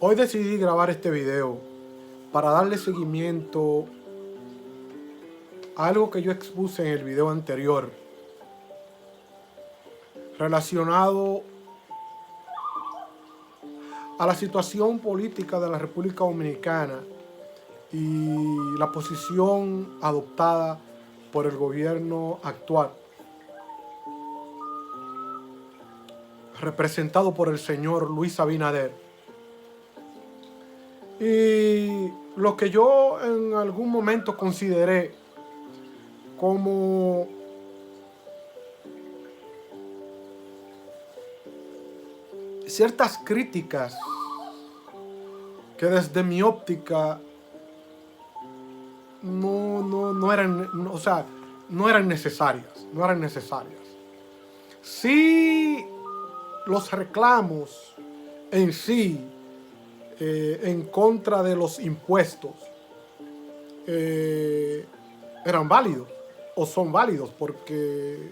Hoy decidí grabar este video para darle seguimiento a algo que yo expuse en el video anterior relacionado a la situación política de la República Dominicana y la posición adoptada por el gobierno actual, representado por el señor Luis Abinader. Y lo que yo en algún momento consideré como ciertas críticas que desde mi óptica no eran necesarias. Sí, los reclamos en sí en contra de los impuestos eran válidos o son válidos, porque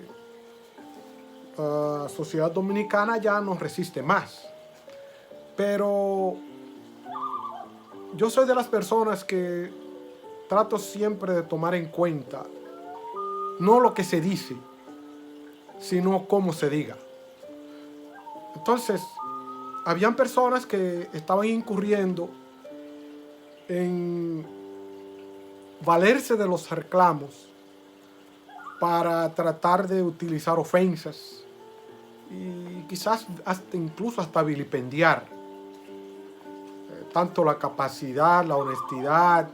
la sociedad dominicana ya no resiste más. Pero yo soy de las personas que trato siempre de tomar en cuenta no lo que se dice, sino cómo se diga. Entonces, habían personas que estaban incurriendo en valerse de los reclamos para tratar de utilizar ofensas y quizás incluso hasta vilipendiar tanto la capacidad, la honestidad,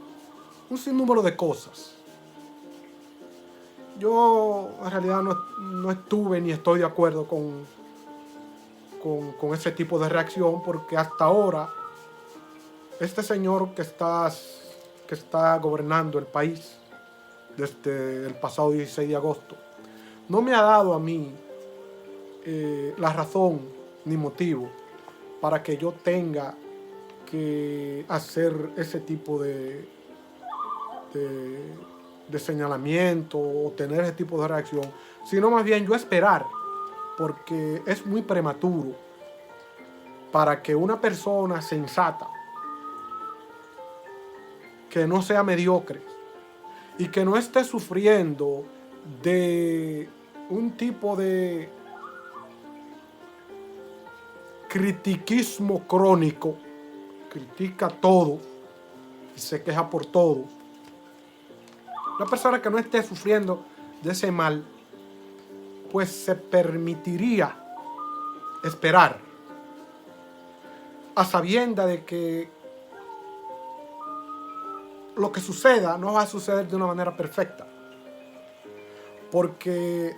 un sinnúmero de cosas. Yo en realidad no estuve ni estoy de acuerdo con ese tipo de reacción, porque hasta ahora este señor que está gobernando el país desde el pasado 16 de agosto no me ha dado a mí la razón ni motivo para que yo tenga que hacer ese tipo de señalamiento o tener ese tipo de reacción, sino más bien yo esperar, porque es muy prematuro para que una persona sensata, que no sea mediocre y que no esté sufriendo de un tipo de critiquismo crónico, critica todo y se queja por todo. Una persona que no esté sufriendo de ese mal, pues se permitiría esperar, a sabienda de que lo que suceda no va a suceder de una manera perfecta. Porque,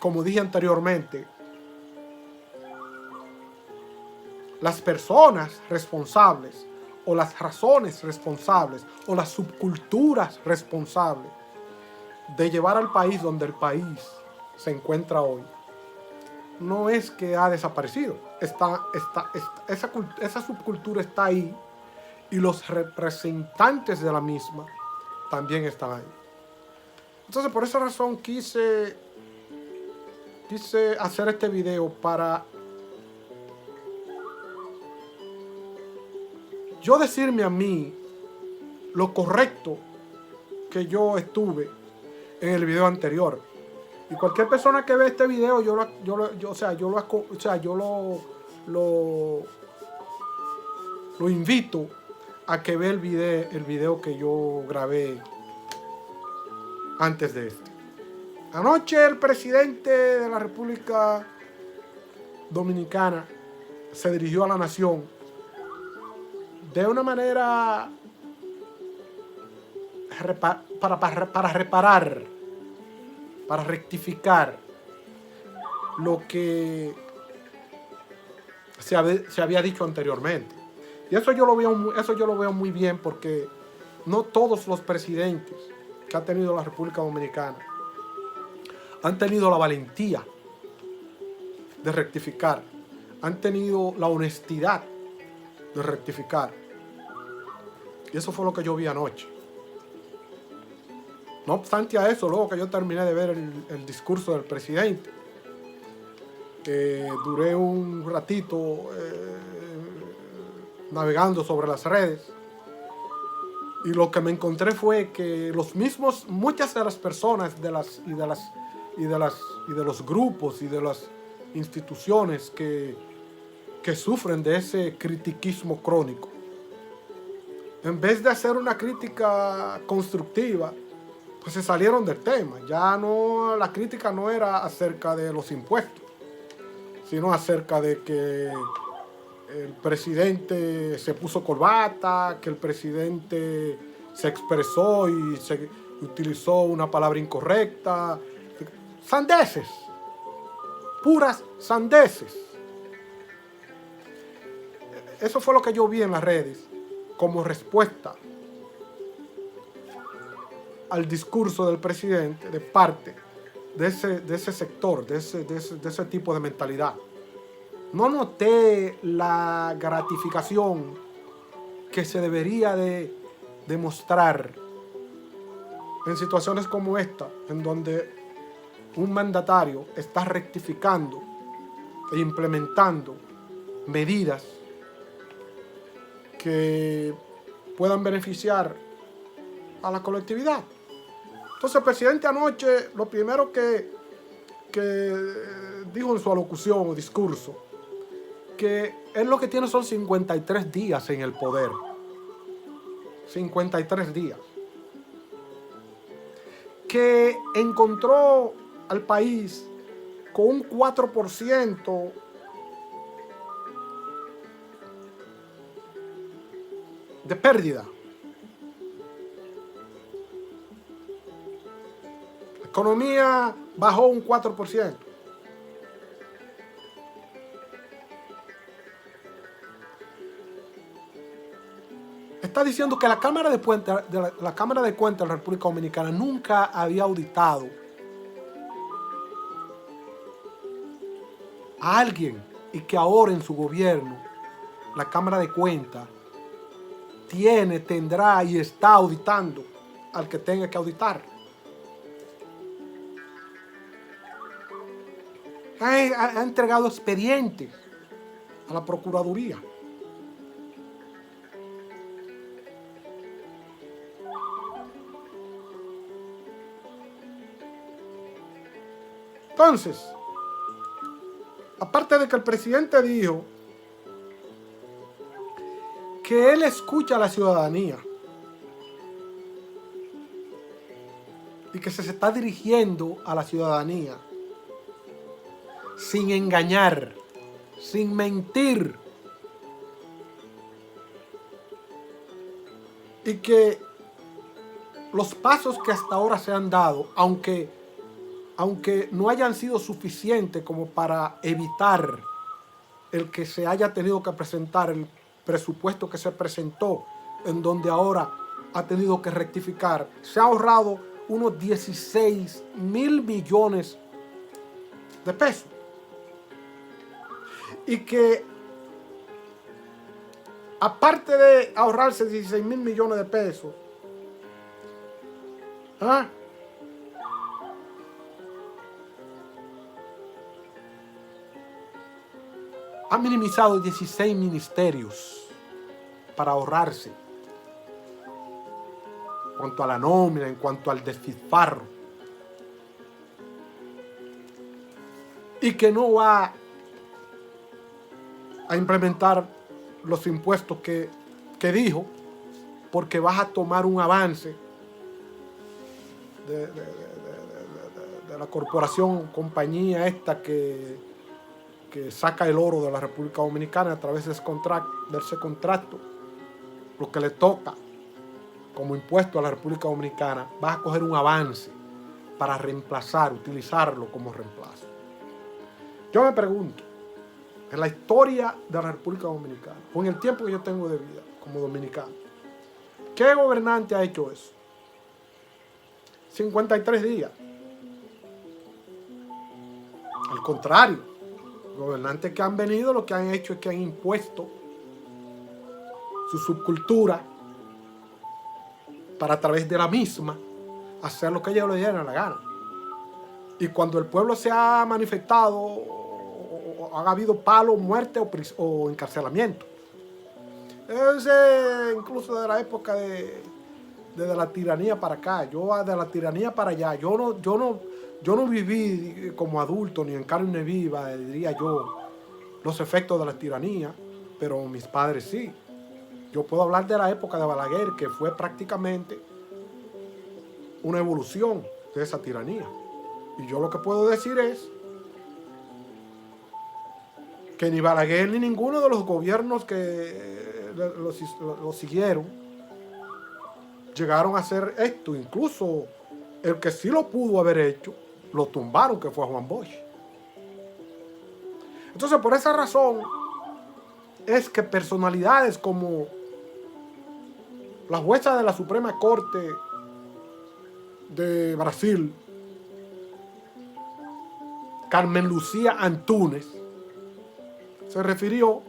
como dije anteriormente, las personas responsables, o las razones responsables, o las subculturas responsables de llevar al país donde el país se encuentra hoy, no es que ha desaparecido. Esa subcultura está ahí, y los representantes de la misma también están ahí. Entonces, por esa razón quise hacer este video para yo decirme a mí lo correcto que yo estuve en el video anterior. Y cualquier persona que ve este video, yo lo invito a que vea el video que yo grabé antes de este. Anoche el presidente de la República Dominicana se dirigió a la nación de una manera para reparar, para rectificar lo que se había dicho anteriormente. Y eso yo lo veo muy bien, porque no todos los presidentes que ha tenido la República Dominicana han tenido la valentía de rectificar, han tenido la honestidad de rectificar. Y eso fue lo que yo vi anoche. No obstante a eso, luego que yo terminé de ver el discurso del presidente, duré un ratito navegando sobre las redes, y lo que me encontré fue que muchas de las personas de los grupos y de las instituciones que sufren de ese critiquismo crónico, en vez de hacer una crítica constructiva, pues se salieron del tema. Ya no, la crítica no era acerca de los impuestos, sino acerca de que el presidente se puso corbata, que el presidente se expresó y se utilizó una palabra incorrecta. Sandeces, puras sandeces. Eso fue lo que yo vi en las redes como respuesta al discurso del presidente de parte de ese sector, de ese tipo de mentalidad. No noté la gratificación que se debería de demostrar en situaciones como esta, en donde un mandatario está rectificando e implementando medidas que puedan beneficiar a la colectividad. Entonces el presidente anoche, lo primero que dijo en su alocución o discurso, que él lo que tiene son 53 días en el poder. 53 días. Que encontró al país con un 4% de pérdida. La economía bajó un 4%. Está diciendo que la Cámara de Cuentas de la República Dominicana nunca había auditado a alguien, y que ahora en su gobierno la Cámara de Cuentas tendrá y está auditando al que tenga que auditar. Ha entregado expedientes a la Procuraduría. Entonces, aparte de que el presidente dijo que él escucha a la ciudadanía y que se está dirigiendo a la ciudadanía sin engañar, sin mentir, y que los pasos que hasta ahora se han dado, aunque no hayan sido suficientes como para evitar el que se haya tenido que presentar el presupuesto que se presentó, en donde ahora ha tenido que rectificar, se ha ahorrado unos 16.000 millones de pesos. Y que aparte de ahorrarse 16.000 millones de pesos, ha minimizado 16 ministerios para ahorrarse en cuanto a la nómina, en cuanto al despilfarro, y que no va a implementar los impuestos que dijo, porque vas a tomar un avance de la corporación, compañía esta que saca el oro de la República Dominicana a través de ese contrato, lo que le toca como impuesto a la República Dominicana. Vas a coger un avance para utilizarlo como reemplazo. Yo me pregunto, en la historia de la República Dominicana, o en el tiempo que yo tengo de vida como dominicano, ¿qué gobernante ha hecho eso? 53 días. Al contrario, los gobernantes que han venido lo que han hecho es que han impuesto su subcultura para, a través de la misma, hacer lo que ellos le dieran la gana. Y cuando el pueblo se ha manifestado, ha habido palo, muerte o encarcelamiento. Es incluso de la época de la tiranía para acá, yo de la tiranía para allá. Yo no viví como adulto ni en carne viva, diría yo, los efectos de la tiranía, pero mis padres sí. Yo puedo hablar de la época de Balaguer, que fue prácticamente una evolución de esa tiranía. Y yo lo que puedo decir es que ni Balaguer ni ninguno de los gobiernos que lo siguieron llegaron a hacer esto. Incluso el que sí lo pudo haber hecho, lo tumbaron, que fue Juan Bosch. Entonces, por esa razón es que personalidades como la jueza de la Suprema Corte de Brasil, Carmen Lucía Antunes, se refirió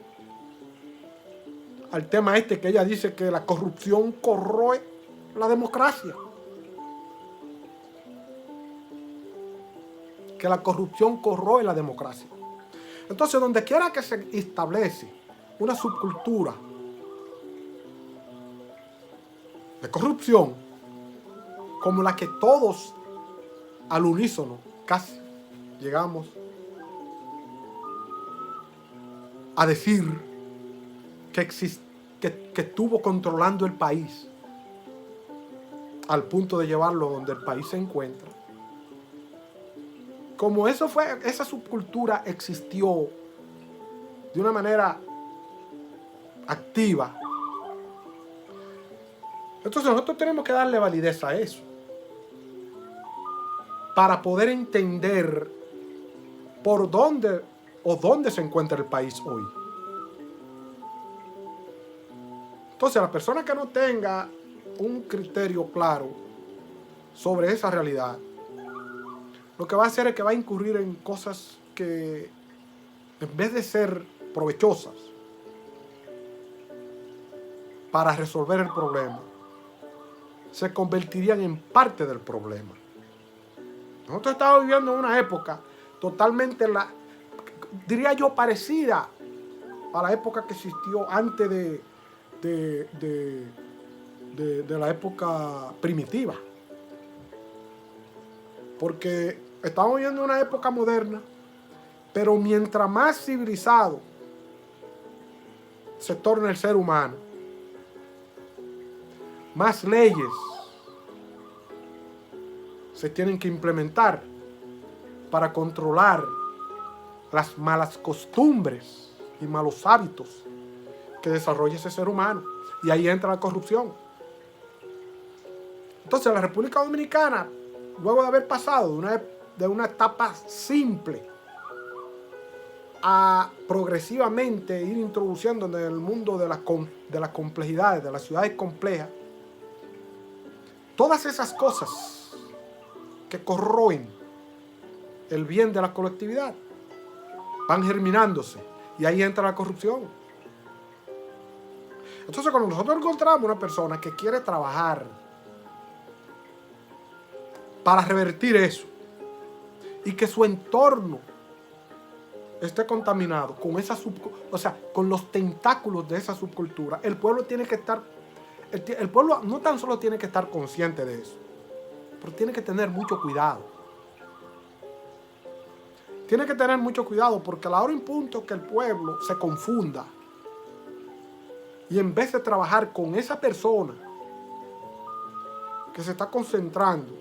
al tema este que ella dice que la corrupción corroe la democracia. Que la corrupción corroe la democracia. Entonces, donde quiera que se establece una subcultura de corrupción, como la que todos al unísono casi llegamos a decir que estuvo controlando el país al punto de llevarlo donde el país se encuentra. Como esa subcultura existió de una manera activa, entonces nosotros tenemos que darle validez a eso para poder entender por dónde o dónde se encuentra el país hoy. Entonces, la persona que no tenga un criterio claro sobre esa realidad, lo que va a hacer es que va a incurrir en cosas que, en vez de ser provechosas para resolver el problema, se convertirían en parte del problema. Nosotros estamos viviendo en una época totalmente, diría yo, parecida a la época que existió antes de la época primitiva. Porque estamos viviendo una época moderna, pero mientras más civilizado se torna el ser humano, más leyes se tienen que implementar para controlar las malas costumbres y malos hábitos que desarrolla ese ser humano. Y ahí entra la corrupción. Entonces, la República Dominicana, luego de haber pasado de una etapa simple a progresivamente ir introduciendo en el mundo de las complejidades, de las ciudades complejas, todas esas cosas que corroen el bien de la colectividad van germinándose y ahí entra la corrupción. Entonces, cuando nosotros encontramos una persona que quiere trabajar para revertir eso y que su entorno esté contaminado con con los tentáculos de esa subcultura, el pueblo tiene que estar, el pueblo no tan solo tiene que estar consciente de eso, pero tiene que tener mucho cuidado. Tiene que tener mucho cuidado porque a la hora en punto que el pueblo se confunda y en vez de trabajar con esa persona que se está concentrando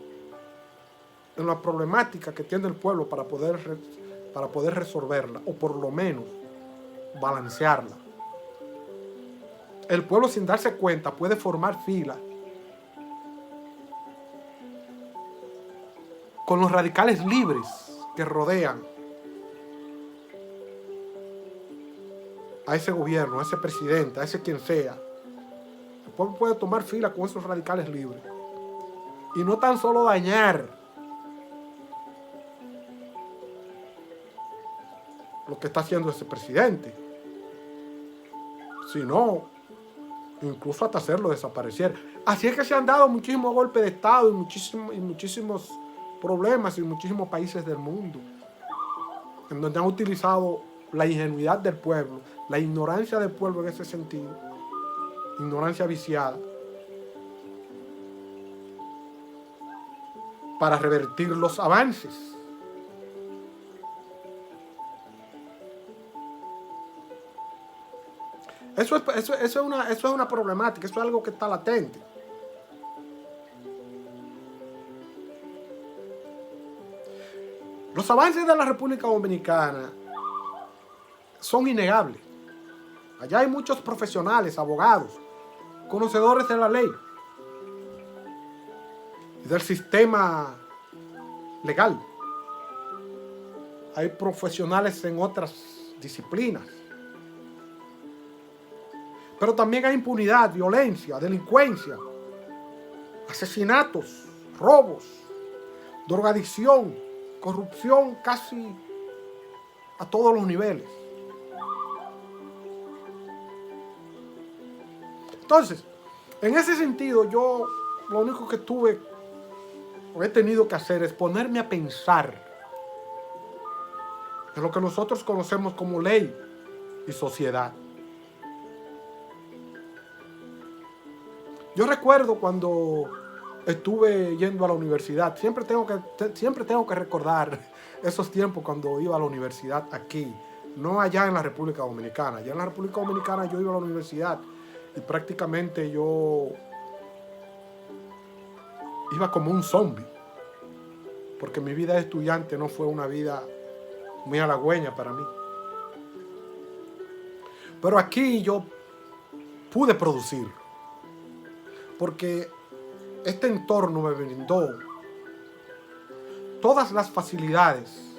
en la problemática que tiene el pueblo para poder resolverla o por lo menos balancearla, el pueblo sin darse cuenta puede formar fila con los radicales libres que rodean a ese gobierno, a ese presidente, a ese quien sea. El pueblo puede tomar fila con esos radicales libres y no tan solo dañar lo que está haciendo ese presidente, sino incluso hasta hacerlo desaparecer. Así es que se han dado muchísimos golpes de Estado y muchísimos problemas en muchísimos países del mundo, en donde han utilizado la ingenuidad del pueblo, la ignorancia del pueblo en ese sentido, ignorancia viciada, para revertir los avances. Eso es una problemática, eso es algo que está latente. Los avances de la República Dominicana son innegables. Allá hay muchos profesionales, abogados, conocedores de la ley y del sistema legal. Hay profesionales en otras disciplinas. Pero también hay impunidad, violencia, delincuencia, asesinatos, robos, drogadicción, corrupción casi a todos los niveles. Entonces, en ese sentido, yo lo único que he tenido que hacer es ponerme a pensar en lo que nosotros conocemos como ley y sociedad. Yo recuerdo cuando estuve yendo a la universidad, siempre tengo que recordar esos tiempos cuando iba a la universidad aquí, no allá en la República Dominicana. Allá en la República Dominicana yo iba a la universidad y prácticamente yo iba como un zombie, porque mi vida de estudiante no fue una vida muy halagüeña para mí. Pero aquí yo pude producir, porque este entorno me brindó todas las facilidades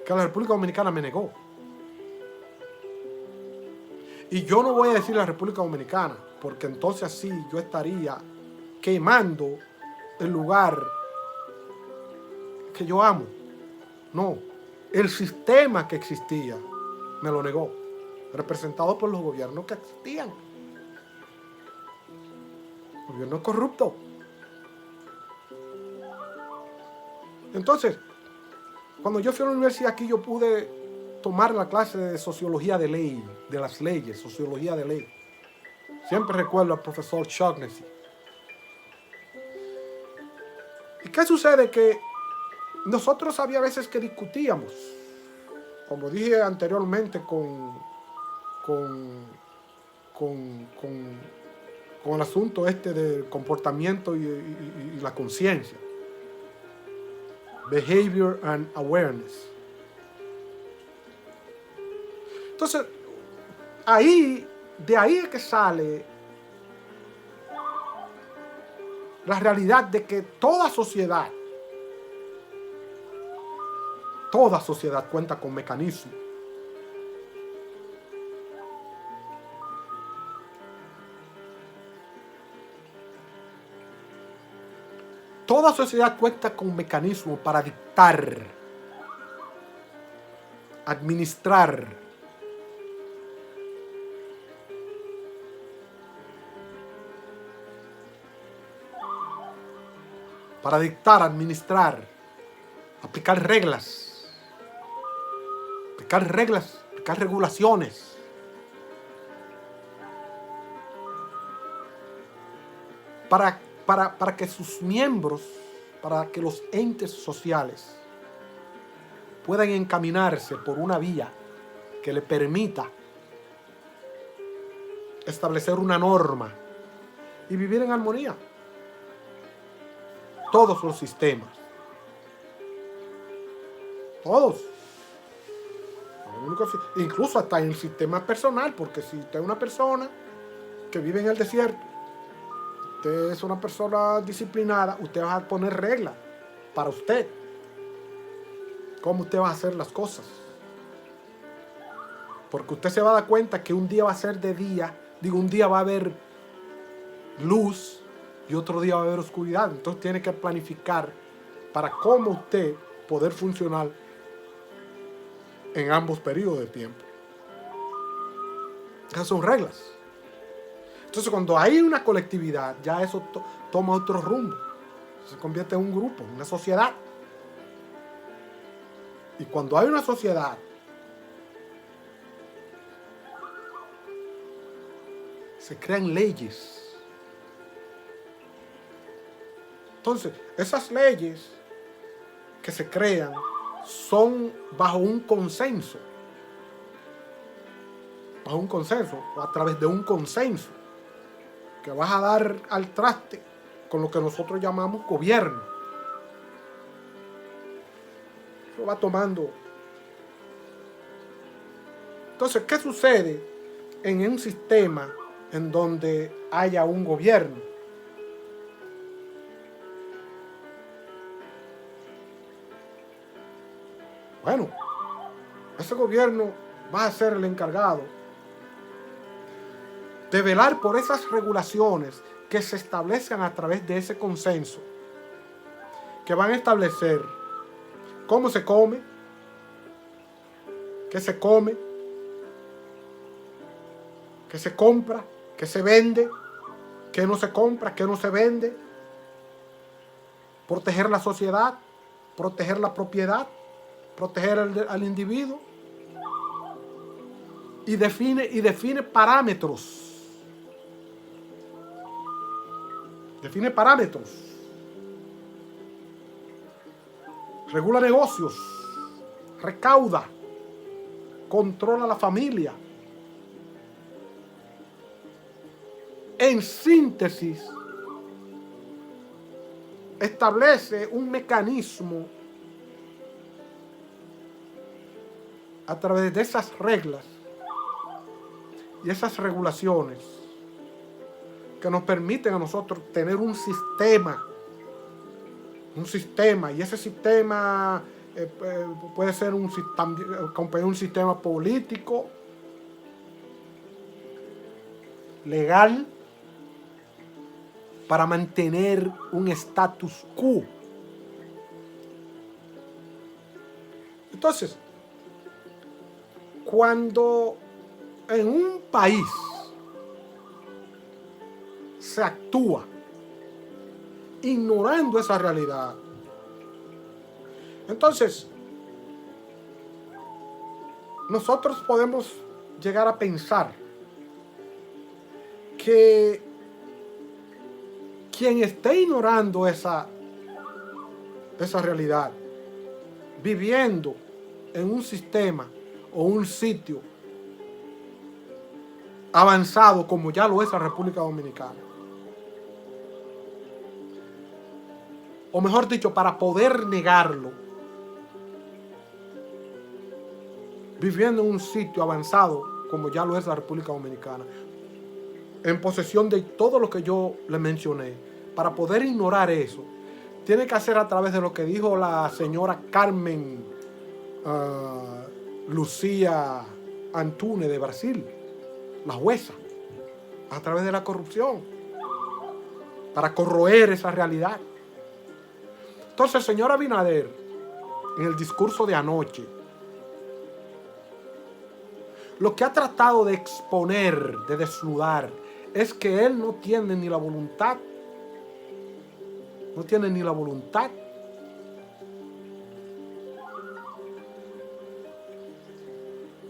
que la República Dominicana me negó. Y yo no voy a decir la República Dominicana, porque entonces así yo estaría quemando el lugar que yo amo. No, el sistema que existía me lo negó, representado por los gobiernos que existían. Gobierno corrupto. Entonces, cuando yo fui a la universidad aquí, yo pude tomar la clase de sociología de ley, de las leyes, sociología de ley. Siempre recuerdo al profesor Shaughnessy. ¿Y qué sucede? Que nosotros había veces que discutíamos, como dije anteriormente, con el asunto este del comportamiento y la conciencia. Behavior and awareness. Entonces, de ahí es que sale la realidad de que toda sociedad cuenta con mecanismos. Toda sociedad cuenta con mecanismos para dictar, administrar, aplicar reglas, aplicar regulaciones. Para que sus miembros, para que los entes sociales puedan encaminarse por una vía que le permita establecer una norma y vivir en armonía. Todos los sistemas. Todos. Incluso hasta en el sistema personal, porque si usted es una persona que vive en el desierto, usted es una persona disciplinada, usted va a poner reglas para usted. Cómo usted va a hacer las cosas. Porque usted se va a dar cuenta que un día va a ser de día, un día va a haber luz y otro día va a haber oscuridad. Entonces tiene que planificar para cómo usted poder funcionar en ambos periodos de tiempo. Esas son reglas. Entonces cuando hay una colectividad, ya eso toma otro rumbo. Se convierte en un grupo, en una sociedad. Y cuando hay una sociedad, se crean leyes. Entonces, esas leyes que se crean son bajo un consenso. Bajo un consenso, o a través de un consenso, que vas a dar al traste con lo que nosotros llamamos gobierno. Eso va tomando. Entonces, ¿qué sucede en un sistema en donde haya un gobierno? Bueno, ese gobierno va a ser el encargado de velar por esas regulaciones que se establezcan a través de ese consenso, que van a establecer cómo se come, qué se come, qué se compra, qué se vende, qué no se compra, qué no se vende, proteger la sociedad, proteger la propiedad, proteger al individuo, y define parámetros. Define parámetros. Regula negocios. Recauda. Controla la familia. En síntesis, establece un mecanismo a través de esas reglas y esas regulaciones que nos permiten a nosotros tener un sistema, y ese sistema puede ser un sistema político, legal, para mantener un status quo. Entonces, cuando en un país se actúa ignorando esa realidad, entonces nosotros podemos llegar a pensar que quien esté ignorando esa realidad, viviendo en un sistema o un sitio avanzado como ya lo es la República Dominicana, o mejor dicho, para poder negarlo, viviendo en un sitio avanzado como ya lo es la República Dominicana, en posesión de todo lo que yo le mencioné, para poder ignorar eso, tiene que hacer a través de lo que dijo la señora Carmen Lucía Antunes de Brasil, la jueza, a través de la corrupción, para corroer esa realidad. Entonces, el señor Abinader, en el discurso de anoche, lo que ha tratado de exponer, de desnudar, es que él no tiene ni la voluntad,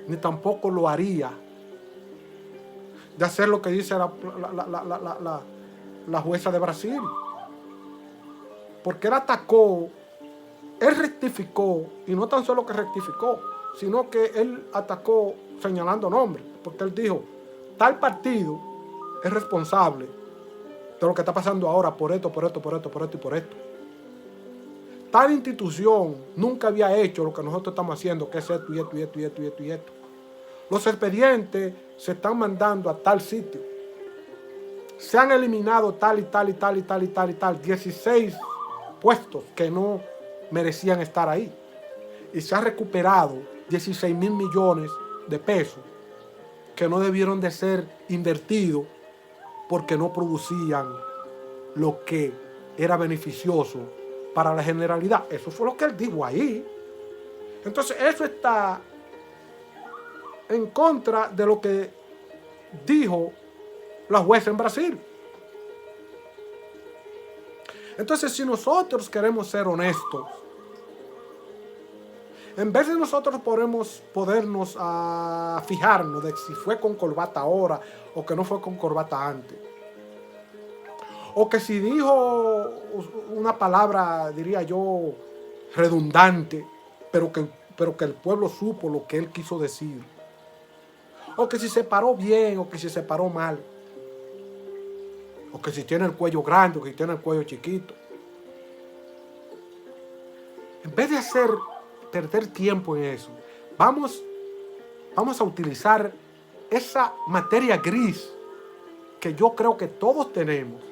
ni tampoco lo haría, de hacer lo que dice la jueza de Brasil. Porque él rectificó, y no tan solo que rectificó, sino que él atacó señalando nombres, porque él dijo, tal partido es responsable de lo que está pasando ahora por esto, por esto, por esto, por esto y por esto. Tal institución nunca había hecho lo que nosotros estamos haciendo, que es esto y esto y esto y esto y esto y esto. Los expedientes se están mandando a tal sitio. Se han eliminado tal y tal y tal y tal y tal y tal, 16 puestos que no merecían estar ahí. Y se ha recuperado 16,000 millones de pesos que no debieron de ser invertidos porque no producían lo que era beneficioso para la generalidad. Eso fue lo que él dijo ahí. Entonces eso está en contra de lo que dijo la jueza en Brasil. Entonces, si nosotros queremos ser honestos, En vez de nosotros podernos fijarnos de si fue con corbata ahora o que no fue con corbata antes, o que si dijo una palabra, diría yo, redundante, pero que el pueblo supo lo que él quiso decir, o que si se paró bien o que si se paró mal, o que si tiene el cuello grande o que si tiene el cuello chiquito. En vez de perder tiempo en eso, vamos a utilizar esa materia gris que yo creo que todos tenemos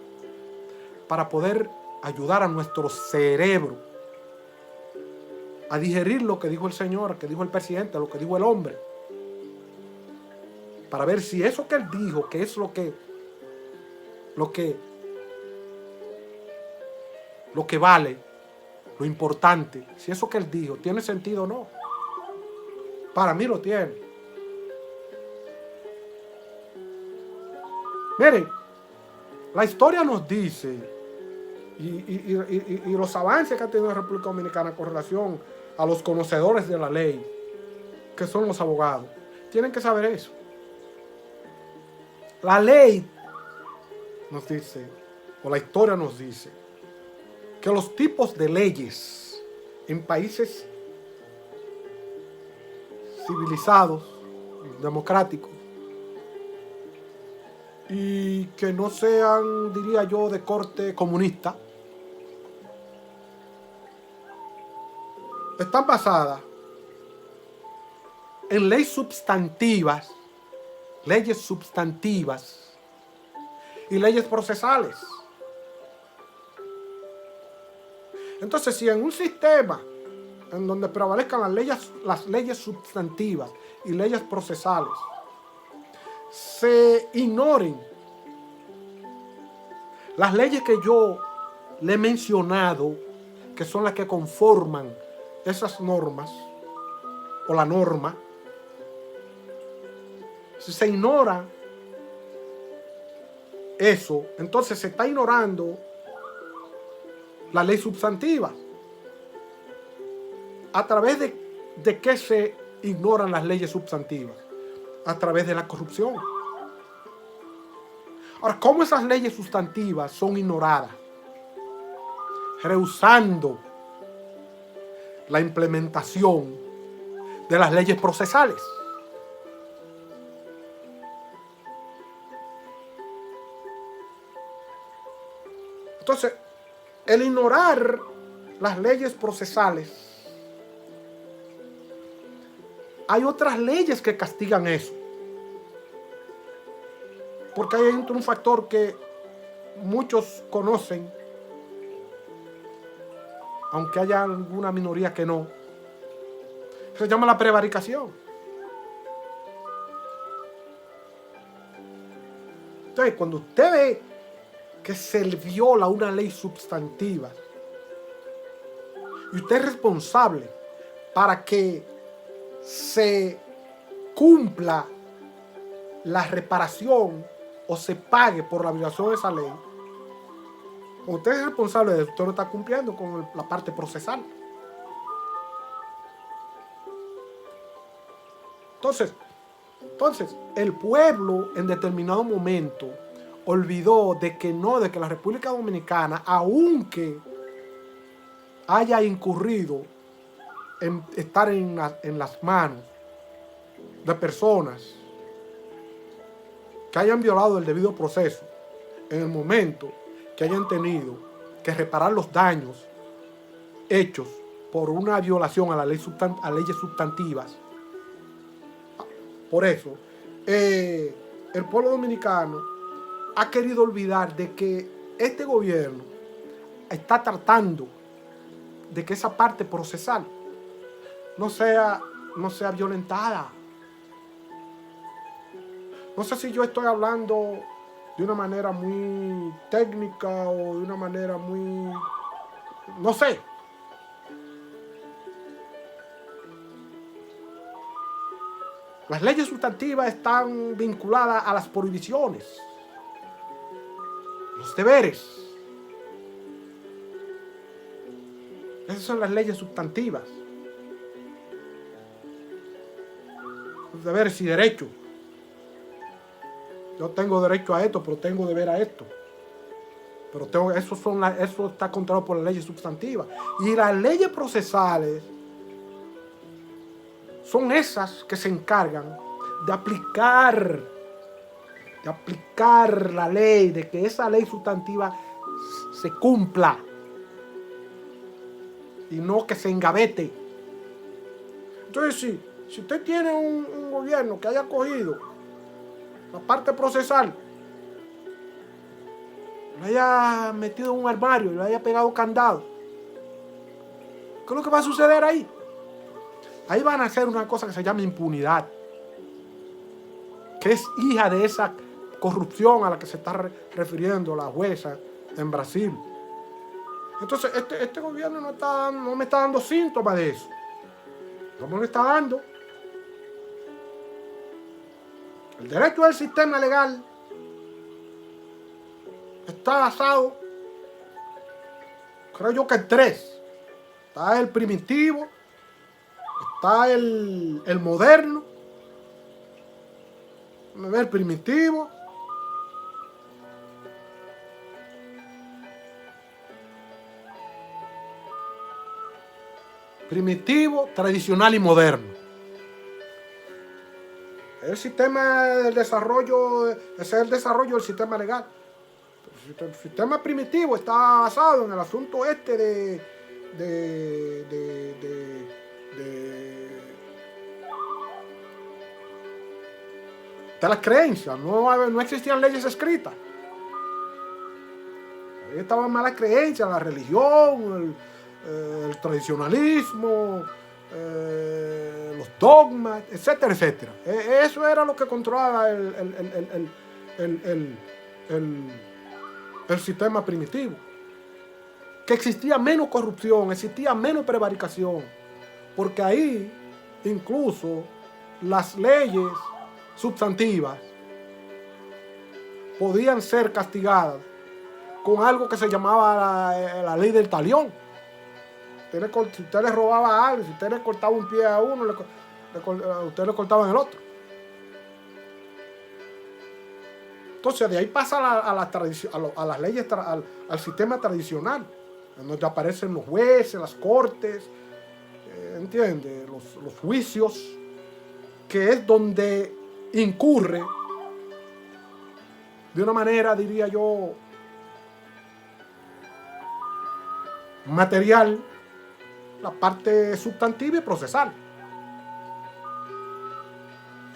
para poder ayudar a nuestro cerebro a digerir lo que dijo el Señor, que dijo el presidente, lo que dijo el hombre, para ver si eso que él dijo, que es lo que vale, lo importante, si eso que él dijo tiene sentido o no. Para mí lo tiene. Miren, la historia nos dice, y los avances que ha tenido la República Dominicana con relación a los conocedores de la ley, que son los abogados, tienen que saber eso. La ley nos dice, o la historia nos dice, que los tipos de leyes en países civilizados, democráticos, y que no sean, diría yo, de corte comunista, están basadas en leyes sustantivas y leyes procesales. Entonces, si en un sistema en donde prevalezcan las leyes sustantivas y leyes procesales, se ignoren las leyes que yo le he mencionado, que son las que conforman esas normas, o la norma, si se ignora eso, entonces se está ignorando la ley sustantiva. ¿A través de qué se ignoran las leyes sustantivas? A través de la corrupción. Ahora, ¿cómo esas leyes sustantivas son ignoradas? Rehusando la implementación de las leyes procesales. Entonces, el ignorar las leyes procesales, hay otras leyes que castigan eso. Porque hay un factor que muchos conocen, aunque haya alguna minoría que no. Se llama la prevaricación. Entonces, cuando usted ve que se viola una ley sustantiva y usted es responsable para que se cumpla la reparación o se pague por la violación de esa ley, usted es responsable de que usted no está cumpliendo con la parte procesal. Entonces, el pueblo en determinado momento olvidó de que la República Dominicana, aunque haya incurrido en estar en las manos de personas que hayan violado el debido proceso, en el momento que hayan tenido que reparar los daños hechos por una violación a leyes sustantivas. Por eso, el pueblo dominicano ha querido olvidar de que este gobierno está tratando de que esa parte procesal no sea violentada. No sé si yo estoy hablando de una manera muy técnica o de una manera muy... no sé. Las leyes sustantivas están vinculadas a las prohibiciones, los deberes. Esas son las leyes sustantivas. deberes y derechos. Yo tengo derecho a esto, pero tengo deber a esto. Pero eso está controlado por las leyes sustantivas. Y las leyes procesales son esas que se encargan de aplicar la ley, de que esa ley sustantiva se cumpla y no que se engavete. Entonces, si usted tiene un gobierno que haya cogido la parte procesal, lo haya metido en un armario y lo haya pegado candado, ¿qué es lo que va a suceder ahí? Ahí van a hacer una cosa que se llama impunidad, que es hija de esa corrupción a la que se está refiriendo la jueza en Brasil. Entonces, este gobierno no me está dando síntomas de eso. No me lo está dando. El derecho del sistema legal está basado, creo yo que en tres. Está el primitivo, está el moderno, el primitivo, tradicional y moderno. El sistema del desarrollo, ese es el desarrollo del sistema legal. El sistema primitivo está basado en el asunto este de las creencias. No existían leyes escritas. Ahí estaban malas creencias, la religión, el tradicionalismo, los dogmas, etcétera, etcétera. Eso era lo que controlaba el sistema primitivo. Que existía menos corrupción, existía menos prevaricación, porque ahí incluso las leyes sustantivas podían ser castigadas con algo que se llamaba la ley del talión. Si usted le robaba algo, si usted le cortaba un pie a uno, usted le cortaba el otro. Entonces de ahí pasa a las leyes, al sistema tradicional, donde aparecen los jueces, las cortes, ¿entiende? Los juicios, que es donde incurre de una manera, diría yo, material, la parte sustantiva y procesal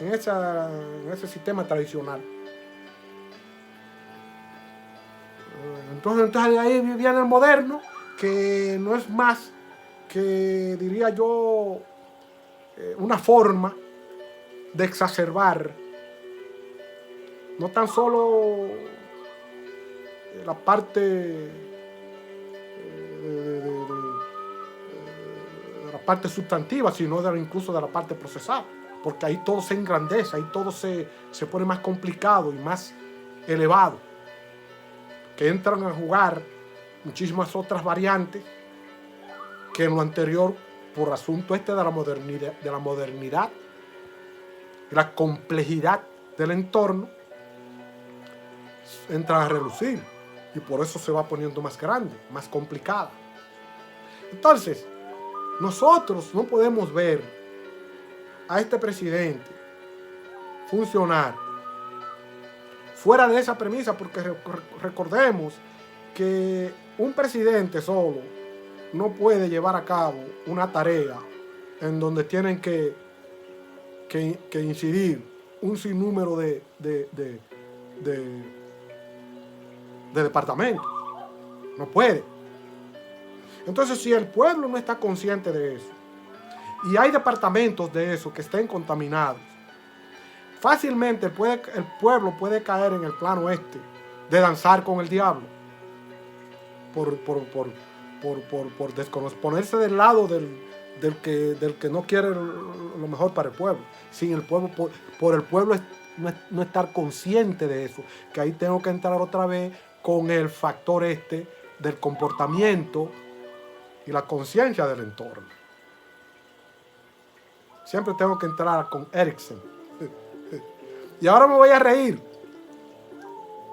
en ese sistema tradicional. Entonces de ahí viene el moderno, que no es más que, diría yo, una forma de exacerbar no tan solo la parte sustantiva, sino incluso de la parte procesal, porque ahí todo se engrandece, ahí todo se pone más complicado y más elevado, que entran a jugar muchísimas otras variantes que en lo anterior, por asunto de la modernidad, de la complejidad del entorno, entran a relucir, y por eso se va poniendo más grande, más complicada. Entonces, nosotros no podemos ver a este presidente funcionar fuera de esa premisa, porque recordemos que un presidente solo no puede llevar a cabo una tarea en donde tienen que incidir un sinnúmero de departamentos. No puede. Entonces, si el pueblo no está consciente de eso, y hay departamentos de eso que estén contaminados, fácilmente el pueblo puede caer en el plano este de danzar con el diablo, por ponerse del lado del que no quiere lo mejor para el pueblo, sin el pueblo, por el pueblo no estar consciente de eso, que ahí tengo que entrar otra vez con el factor este del comportamiento y la conciencia del entorno. Siempre tengo que entrar con Erikson. Y ahora me voy a reír.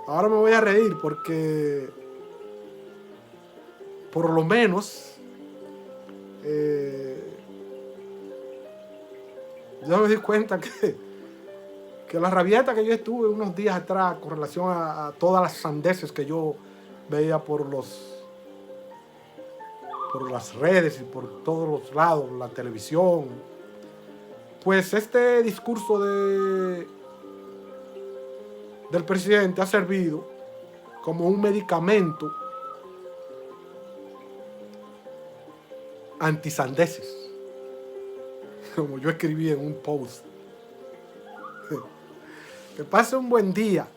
Ahora me voy a reír porque por lo menos yo me di cuenta que la rabieta que yo estuve unos días atrás con relación a todas las sandeces que yo veía por las redes y por todos los lados, la televisión, pues este discurso del presidente ha servido como un medicamento antisandeces, como yo escribí en un post. Que pase un buen día.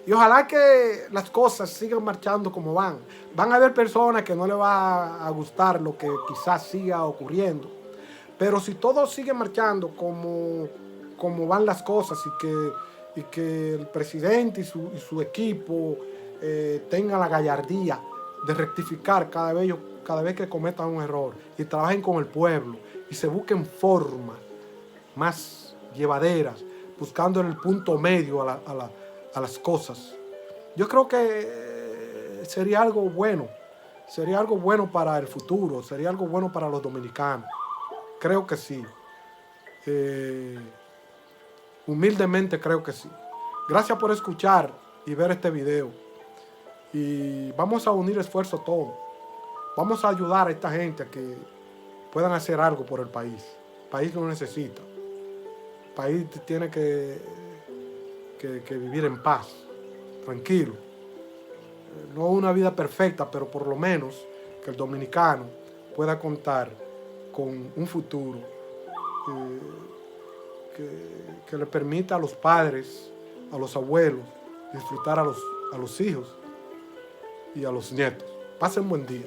Y ojalá que las cosas sigan marchando como van. Van a haber personas que no les va a gustar lo que quizás siga ocurriendo. Pero si todo sigue marchando como van las cosas y que el presidente y su equipo tengan la gallardía de rectificar cada vez que cometan un error y trabajen con el pueblo y se busquen formas más llevaderas, buscando el punto medio a las cosas. Yo creo que sería algo bueno para el futuro, sería algo bueno para los dominicanos. Creo que sí. Humildemente creo que sí. Gracias por escuchar y ver este video. Y vamos a unir esfuerzos todos. Vamos a ayudar a esta gente a que puedan hacer algo por el país. El país lo necesita. El país tiene que vivir en paz, tranquilo. No una vida perfecta, pero por lo menos que el dominicano pueda contar con un futuro que le permita a los padres, a los abuelos, disfrutar a los hijos y a los nietos. Pasen buen día.